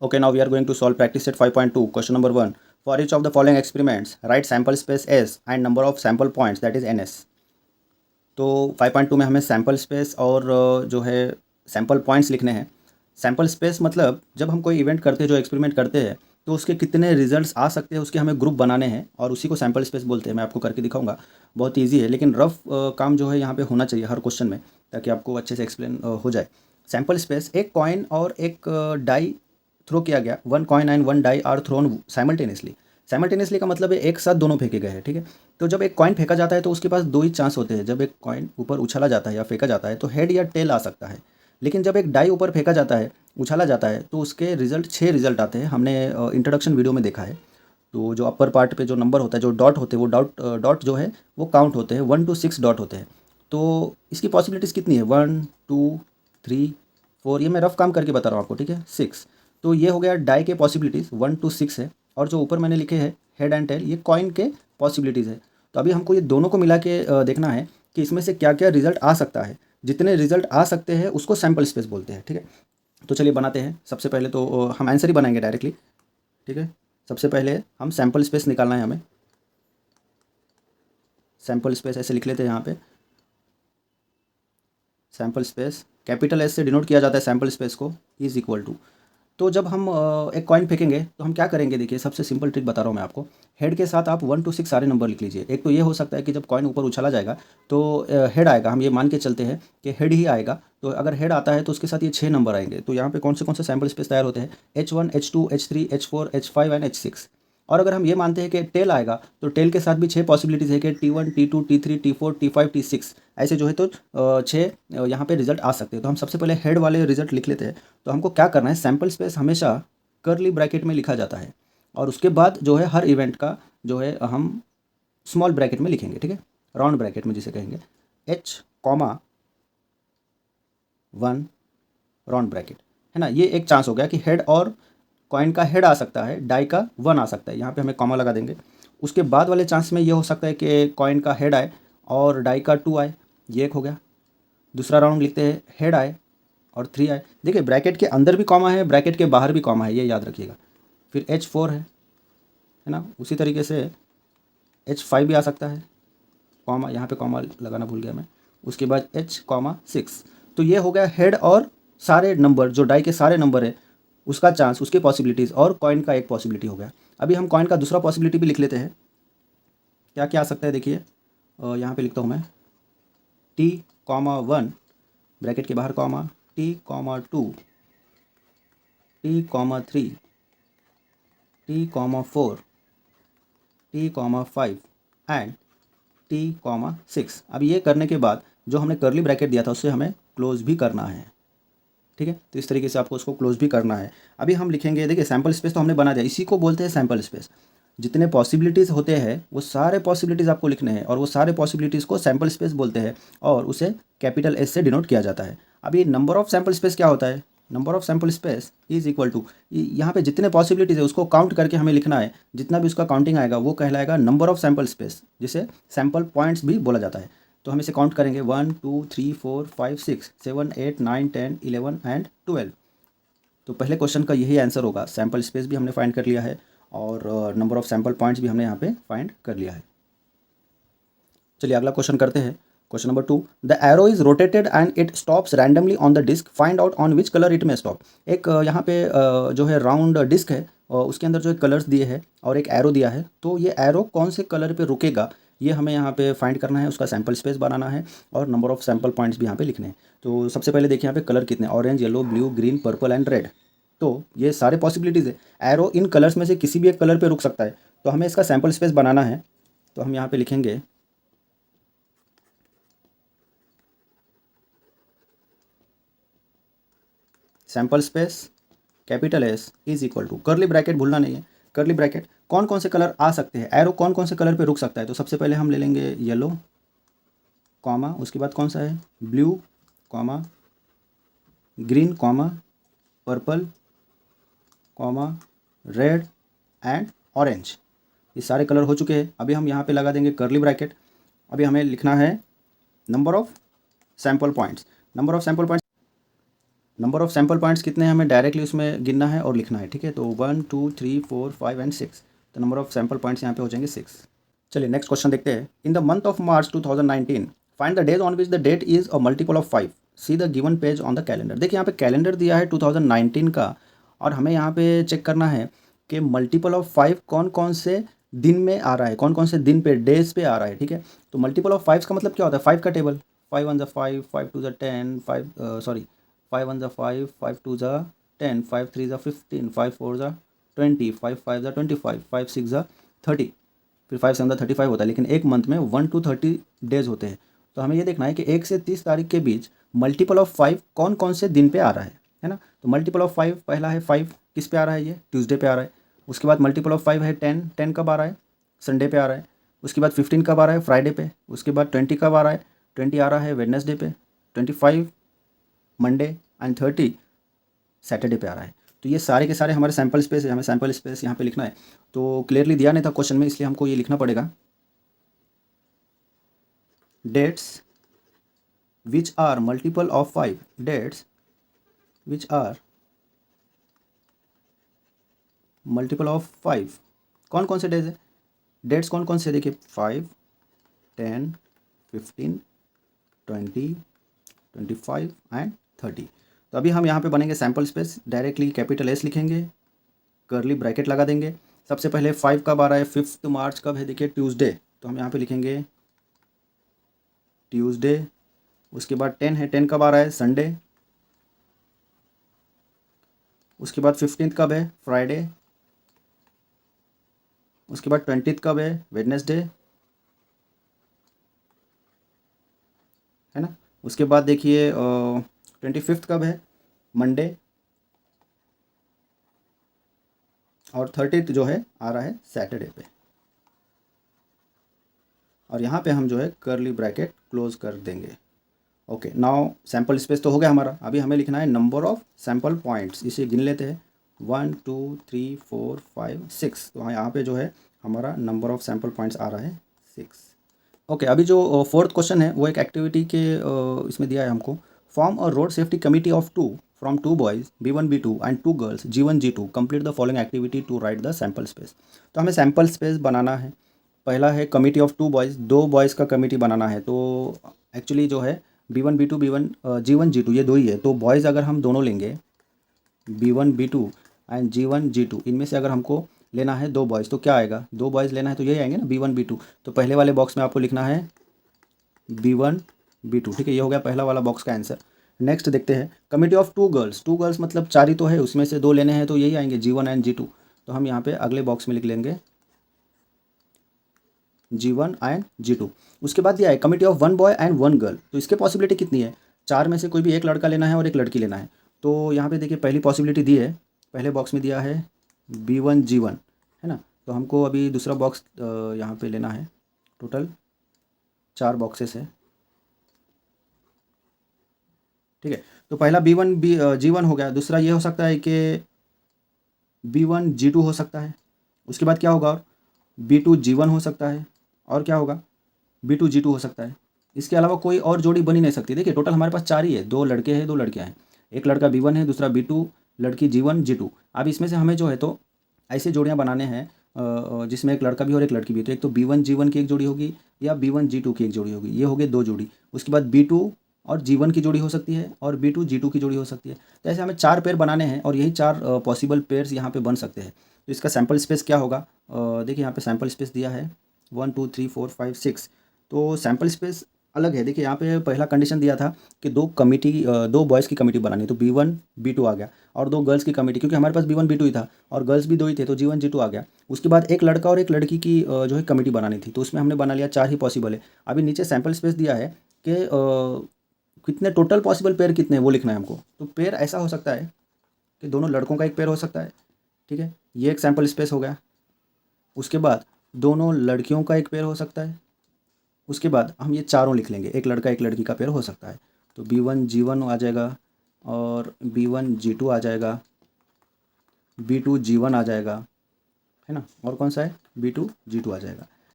Okay, now we are going to solve practice set 5.2. Question number 1. For each of the following experiments, write sample space S and number of sample points, that is NS. तो 5.2 में हमें sample space और जो है sample points लिखने हैं। Sample space मतलब जब हम कोई इवेंट करते हैं, जो एक्सपेरिमेंट करते हैं, तो उसके कितने रिजल्ट्स आ सकते हैं उसके हमें ग्रुप बनाने हैं और उसी को सैम्पल स्पेस बोलते हैं। मैं आपको करके दिखाऊंगा, बहुत ईजी है, लेकिन रफ काम जो है यहाँ पे होना चाहिए हर क्वेश्चन में, ताकि आपको अच्छे से एक्सप्लेन हो जाए। सैम्पल स्पेस, एक कॉइन और एक डाई थ्रो किया गया। One coin and one die are thrown simultaneously. Simultaneously का मतलब है एक साथ दोनों फेंके गए हैं, ठीक है। तो जब एक कॉइन फेंका जाता है तो उसके पास दो ही चांस होते हैं। जब एक कॉइन ऊपर उछाला जाता है या फेंका जाता है तो हेड या टेल आ सकता है। लेकिन जब एक डाई ऊपर फेंका जाता है, उछाला जाता है, तो उसके रिजल्ट 6 रिजल्ट आते हैं। हमने इंट्रोडक्शन वीडियो में देखा है। तो जो अपर पार्ट पे जो नंबर होता है, जो डॉट होते हैं, वो डॉट जो है वो काउंट होते हैं। 1 to 6 डॉट होते हैं। तो इसकी पॉसिबिलिटीज़ कितनी है? 1 2 3 4। ये मैं रफ काम करके बता रहा हूँ आपको, ठीक है। 6। तो ये हो गया डाई के पॉसिबिलिटीज़ 1 to 6 है। और जो ऊपर मैंने लिखे हैं हेड एंड टेल, ये कॉइन के पॉसिबिलिटीज़ है। तो अभी हमको ये दोनों को मिला के देखना है कि इसमें से क्या क्या रिजल्ट आ सकता है। जितने रिजल्ट आ सकते हैं उसको सैम्पल स्पेस बोलते हैं, ठीक है। तो चलिए बनाते हैं। सबसे पहले तो हम आंसर ही बनाएंगे डायरेक्टली, ठीक है। सबसे पहले हम सैम्पल स्पेस निकालना है हमें। सैम्पल स्पेस ऐसे लिख लेते हैं यहाँ पे। सैम्पल स्पेस कैपिटल एस से डिनोट किया जाता है सैम्पल स्पेस को, इज इक्वल टू। तो जब हम एक कॉइन फेंकेंगे तो हम क्या करेंगे, देखिए सबसे सिंपल ट्रिक बता रहा हूँ मैं आपको। हेड के साथ आप 1 to 6 सारे नंबर लिख लीजिए। एक तो ये हो सकता है कि जब कॉइन ऊपर उछाला जाएगा तो हेड आएगा। हम ये मान के चलते हैं कि हेड ही आएगा। तो अगर हेड आता है तो उसके साथ ये 6 नंबर आएंगे। तो यहाँ पे कौन से सैम्पल स्पेस तैयार होते हैं? H1 H2 H3 H4 H5 and H6। और अगर हम ये मानते हैं कि टेल आएगा तो टेल के साथ भी 6 पॉसिबिलिटीज़ है कि T1 T2 T3 T4 T5 T6 ऐसे जो है। तो 6 यहाँ पे रिजल्ट आ सकते हैं। तो हम सबसे पहले हेड वाले रिजल्ट लिख लेते हैं। तो हमको क्या करना है, सैम्पल स्पेस हमेशा कर्ली ब्रैकेट में लिखा जाता है। और उसके बाद जो है हर इवेंट का जो है हम स्मॉल ब्रैकेट में लिखेंगे, ठीक है, राउंड ब्रैकेट में जिसे कहेंगे। H1 राउंड ब्रैकेट, है ना। ये एक चांस हो गया कि हेड और कॉइन का हेड आ सकता है, डाई का 1 आ सकता है। यहाँ पे हमें कॉमा लगा देंगे। उसके बाद वाले चांस में ये हो सकता है कि कॉइन का हेड आए और डाई का 2 आए। ये एक हो गया। दूसरा राउंड लिखते हैं हेड आए और 3 आए। देखिए ब्रैकेट के अंदर भी कॉमा है, ब्रैकेट के बाहर भी कॉमा है, ये याद रखिएगा। फिर H4 है ना। उसी तरीके से H5 भी आ सकता है, कॉमा, यहाँ पे कॉमा लगाना भूल गया मैं। उसके बाद H, 6। तो ये हो गया हेड और सारे नंबर, जो डाई के सारे नंबर है उसका चांस, उसकी पॉसिबिलिटीज़, और कॉइन का एक पॉसिबिलिटी हो गया। अभी हम कॉइन का दूसरा पॉसिबिलिटी भी लिख लेते हैं। क्या क्या आ सकता है देखिए, यहाँ पे लिखता हूँ मैं। T, 1 ब्रैकेट के बाहर comma, T, 2, T, 3, T, 4, T, 5 and T, 6। अब ये करने के बाद जो हमने कर्ली ब्रैकेट दिया था उससे हमें क्लोज भी करना है, ठीक है। तो इस तरीके से आपको उसको क्लोज भी करना है। अभी हम लिखेंगे, देखिए सैम्पल स्पेस तो हमने बना दिया, इसी को बोलते हैं सैम्पल स्पेस। जितने पॉसिबिलिटीज़ होते हैं वो सारे पॉसिबिलिटीज़ आपको लिखने हैं और वो सारे पॉसिबिलिटीज़ को सैम्पल स्पेस बोलते हैं और उसे कैपिटल एस से डिनोट किया जाता है। अभी नंबर ऑफ सैम्पल स्पेस क्या होता है? Number of sample space is equal to, यहाँ पे जितने पॉसिबिलिटीज़ है उसको काउंट करके हमें लिखना है। जितना भी उसका काउंटिंग आएगा वो कहलाएगा नंबर ऑफ सैम्पल स्पेस, जिसे सैम्पल पॉइंट्स भी बोला जाता है। तो हम इसे काउंट करेंगे 1 2 3 4 5 6 7 8 9 10 11 एंड 12। तो पहले क्वेश्चन का यही आंसर होगा। सैम्पल स्पेस भी हमने फाइंड कर लिया है और नंबर ऑफ सैम्पल पॉइंट्स भी हमने यहाँ पे फाइंड कर लिया है। चलिए अगला क्वेश्चन करते हैं। Question number 2, the arrow is rotated and it stops randomly on the disc, find out on which colour it में स्टॉप। एक यहाँ पे जो है राउंड डिस्क है और उसके अंदर जो है कलर्स दिए हैं और एक एरो दिया है। तो ये एरो कौन से कलर पे रुकेगा ये हमें यहाँ पे फाइंड करना है, उसका सैम्पल स्पेस बनाना है और नंबर ऑफ सैम्पल पॉइंट्स भी यहाँ पे लिखने हैं। तो सबसे पहले देखिए यहाँ पे कलर कितने, orange, yellow, blue, green, purple and red. तो ये सारे पॉसिबिलिटीज़ है। एरो इन कलर्स में से किसी भी एक कलर पे रुक सकता है। तो हमें इसका सैम्पल स्पेस बनाना है। तो हम यहाँ पे लिखेंगे sample space capital S is equal to, curly bracket भूलना नहीं है, कर्ली ब्रैकेट। कौन कौन से कलर आ सकते हैं, एरो कौन कौन से कलर पे रुक सकता है? तो सबसे पहले हम ले लेंगे येलो, कॉमा, उसके बाद कौन सा है, blue, comma, green, comma, purple, comma, red and orange. ये सारे कलर हो चुके हैं। अभी हम यहाँ पे लगा देंगे कर्ली ब्रैकेट। अभी हमें लिखना है number of sample points. Number of sample points number of sample points कितने हैं हमें डायरेक्टली उसमें गिनना है और लिखना है, ठीक है। तो 1 2 3 4 5 एंड 6, तो नंबर ऑफ सैम्पल पॉइंट्स यहाँ पे हो जाएंगे 6। चलिए नेक्स्ट क्वेश्चन देखते हैं। In the month of March 2019 find the days on which the date is a multiple of 5, see the given page on the calendar. देखिए यहाँ पे कैलेंडर दिया है 2019 का, और हमें यहाँ पे चेक करना है कि मल्टीपल ऑफ 5 कौन कौन से दिन में आ रहा है, कौन कौन से दिन पे, डेज पे आ रहा है, ठीक है। तो मल्टीपल ऑफ 5 का मतलब क्या होता है, 5 का टेबल, 5 1 5, 5 2 10, 5 सॉरी 5 1 5, 5 2 10, 5 3 15, 5 4 20, 5 5 25, 5 6 30, फिर 5 7 35 होता है। लेकिन एक मंथ में 1 to 30 डेज होते हैं। तो हमें ये देखना है कि 1 से 30 तारीख के बीच मल्टीपल ऑफ 5 कौन कौन से दिन पे आ रहा है ना। तो मल्टीपल ऑफ 5 पहला है 5, किस पे आ रहा है, ये ट्यूसडे पे आ रहा है। उसके बाद मल्टीपल ऑफ 5 है 10, 10 कब आ रहा है, संडे पे आ रहा है। उसके बाद 15 कब आ रहा है, फ्राइडे पे। उसके बाद 20 कब आ रहा है, 20 आ रहा है वेडनेसडे पे। 25 मंडे एंड 30 सैटरडे पे आ रहा है। तो ये सारे के सारे हमारे सैम्पल स्पेस है, हमें सैम्पल स्पेस यहाँ पे लिखना है। तो क्लियरली दिया नहीं था क्वेश्चन में, इसलिए हमको ये लिखना पड़ेगा, dates which are multiple of 5, dates which are multiple of 5, कौन कौन से डेज है, डेट्स कौन कौन से, देखिए 5 10 15 20 25 एंड 30। तो अभी हम यहाँ पे बनेंगे sample space, directly capital S लिखेंगे, कर्ली ब्रैकेट लगा देंगे। सबसे पहले 5 कब आ रहा है, 5 मार्च कब है, देखिए ट्यूसडे, तो हम यहाँ पे लिखेंगे ट्यूसडे। उसके बाद 10 है, 10 कब आ रहा है, संडे। उसके बाद 15 कब है, फ्राइडे। उसके बाद 20 कब है, वेडनेसडे, है ना। उसके बाद देखिए 25 कब है, मंडे। और 30 जो है आ रहा है सैटरडे पे। और यहाँ पे हम जो है कर्ली ब्रैकेट क्लोज कर देंगे। ओके, नाउ सैम्पल स्पेस तो हो गया हमारा। अभी हमें लिखना है नंबर ऑफ सैम्पल पॉइंट्स, इसे गिन लेते हैं 1 2 3 4 5 6। तो हाँ, यहाँ पे जो है हमारा नंबर ऑफ सैम्पल पॉइंट्स आ रहा है 6। ओके, अभी जो फोर्थ क्वेश्चन है वो एक एक्टिविटी के इसमें दिया है हमको। Form a road safety committee of 2 from 2 boys B1 B2 and 2 girls G1 G2 complete the following activity to write the sample space. तो हमें सैम्पल स्पेस बनाना है। पहला है कमिटी ऑफ 2 बॉयज़, 2 बॉयज़ का कमिटी बनाना है। तो एक्चुअली जो है B1 B2 B1 G1 G2 ये दो ही है। तो बॉयज़ अगर हम दोनों लेंगे B1 B2 and G1 G2, इनमें से अगर हमको लेना है 2 बॉयज़ तो क्या आएगा, 2 बॉयज़ लेना है तो यही आएंगे ना, B1 B2। तो पहले वाले बॉक्स में आपको लिखना है B1 B2, ठीक है। ये हो गया पहला वाला बॉक्स का आंसर। नेक्स्ट देखते हैं कमिटी ऑफ 2 गर्ल्स, 2 गर्ल्स मतलब 4 ही तो है, उसमें से 2 लेने हैं तो यही आएंगे G1 एंड G2। तो हम यहाँ पे अगले बॉक्स में लिख लेंगे G1 एंड G2। उसके बाद दिया है committee of 1 boy and 1 girl. तो इसके पॉसिबिलिटी कितनी है, 4 में से कोई भी एक लड़का लेना है और एक लड़की लेना है। तो यहाँ पे देखिए पहली पॉसिबिलिटी दी है, पहले बॉक्स में दिया है B1 G1, है ना। तो हमको अभी दूसरा बॉक्स यहाँ पे लेना है। टोटल 4 बॉक्सेस है, ठीक है। तो पहला G1 हो गया। दूसरा ये हो सकता है कि B1 G2 हो सकता है। उसके बाद क्या होगा, और B2 G1 हो सकता है। और क्या होगा, B2 G2 हो सकता है। इसके अलावा कोई और जोड़ी बन ही नहीं सकती। देखिए टोटल हमारे पास 4 ही है, 2 लड़के हैं 2 लड़कियां हैं। एक लड़का B1 है, दूसरा B2, लड़की G1 G2। अब इसमें से हमें जो है तो ऐसे जोड़ियाँ बनाने हैं जिसमें एक लड़का भी और एक लड़की भी। तो एक तो B1 G1 की एक जोड़ी होगी या B1 G2 की एक जोड़ी होगी, ये हो गए 2 जोड़ी। उसके बाद B2 और G1 की जोड़ी हो सकती है और B2 G2 की जोड़ी हो सकती है। तो ऐसे हमें 4 पेयर बनाने हैं और यही 4 पॉसिबल पेयर्स यहाँ पे बन सकते हैं। तो इसका सैम्पल स्पेस क्या होगा, देखिए यहाँ पे सैम्पल स्पेस दिया है 1 2 3 4 5 6। तो सैम्पल स्पेस अलग है। देखिए यहाँ पे पहला कंडीशन दिया था कि 2 बॉयज़ की कमेटी बनानी, तो B1 B2 आ गया। और 2 गर्ल्स की कमेटी, क्योंकि हमारे पास B1 B2 ही था और गर्ल्स भी 2 ही थे, तो G1 G2 आ गया। उसके बाद एक लड़का और एक लड़की की जो है कमेटी बनानी थी, तो उसमें हमने बना लिया, 4 ही पॉसिबल है। अभी नीचे सैम्पल स्पेस दिया है कि कितने टोटल पॉसिबल पेयर कितने हैं वो लिखना है हमको। तो पेयर ऐसा हो सकता है कि दोनों लड़कों का एक पेयर हो सकता है, ठीक है, ये एक सैम्पल स्पेस हो गया। उसके बाद दोनों लड़कियों का एक पेयर हो सकता है। उसके बाद हम ये चारों लिख लेंगे, एक लड़का एक लड़की का पेयर हो सकता है। तो B1 G1 आ जाएगा और B1 G2 आ जाएगा, B2 G1 आ जाएगा, है ना। और कौन सा है, B2 G2 आ जाएगा।